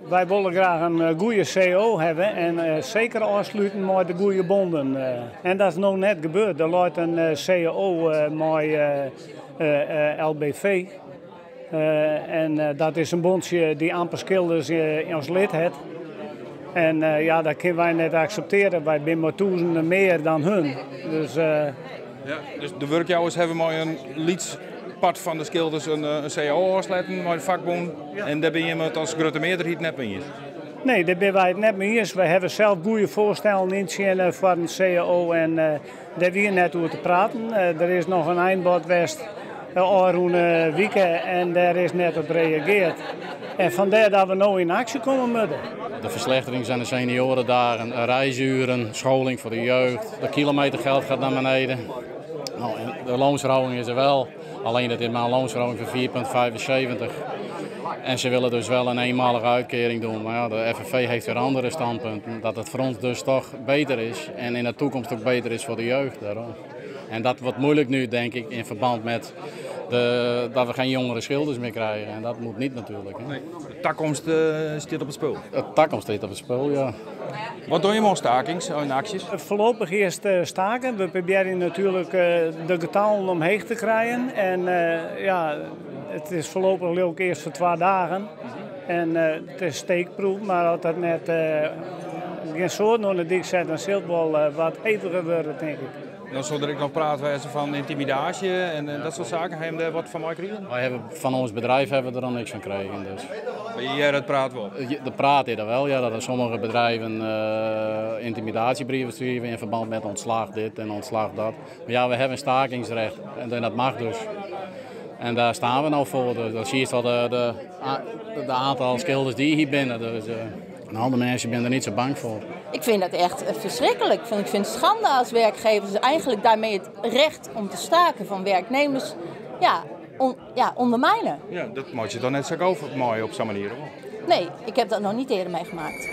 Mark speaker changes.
Speaker 1: wij willen graag een goede CO hebben en zeker afsluiten met de goede bonden. En dat is nog net gebeurd. Er loopt een CO met LBV. En dat is een bondje die amper schilders als lid heeft. En ja, dat kunnen wij net accepteren. Wij zijn maar duizenden meer dan hun. Dus,
Speaker 2: ja, dus de werkjouwers hebben maar een lidspart van de schilders een CAO afsluiten met de vakbond. Ja. En daar ben je het als grote meerderheid net mee eens?
Speaker 1: Nee, daar zijn wij het net mee eens. Wij hebben zelf goede voorstellen in voor een CAO en daar weer net over te praten. Er is nog een eindbod geweest een weekend en daar is net op gereageerd. En vandaar dat we nu in actie komen moeten.
Speaker 3: De verslechtering zijn de seniorendagen, reisuren, scholing voor de jeugd. De kilometergeld gaat naar beneden. Nou, de loonsverhoging is er wel, alleen dat is maar een loonsverhoging van 4,75. En ze willen dus wel een eenmalige uitkering doen. Maar ja, de FNV heeft weer andere standpunten. Dat het voor ons dus toch beter is en in de toekomst ook beter is voor de jeugd. Daarom. En dat wordt moeilijk nu, denk ik, in verband met dat we geen jongere schilders meer krijgen. En dat moet niet natuurlijk. Hè.
Speaker 2: Nee, de toekomst staat op het spel.
Speaker 3: De toekomst staat op het spel, ja.
Speaker 2: Wat doe je met stakings en acties?
Speaker 1: Voorlopig eerst staken. We proberen natuurlijk de getallen omheen te krijgen. En ja, het is voorlopig ook eerst voor 2 dagen. En het is steekproef, maar als dat net geen soort onder de dik zet, dan zult het wel wat heviger worden, denk ik.
Speaker 2: Dan zullen ik nog praten van intimidatie en dat soort zaken. Ga je daar wat van mij krijgen?
Speaker 3: Wij hebben van ons bedrijf hebben we er al niks van gekregen. Dus.
Speaker 2: Jij dat praat wel?
Speaker 3: De praat is er wel, ja, dat er sommige bedrijven intimidatiebrieven sturen in verband met ontslag dit en ontslag dat. Maar ja, we hebben stakingsrecht en dat mag dus. En daar staan we nou voor. Dus dat zie je wel de aantal schilders die hier binnen. Dus, een andere mensen zijn er niet zo bang voor.
Speaker 4: Ik vind dat echt verschrikkelijk. Ik vind het schande als werkgevers eigenlijk daarmee het recht om te staken van werknemers ondermijnen.
Speaker 2: Ja, dat moet je dan net zo over mooi op zo'n manier. Hoor.
Speaker 4: Nee, ik heb dat nog niet eerder meegemaakt.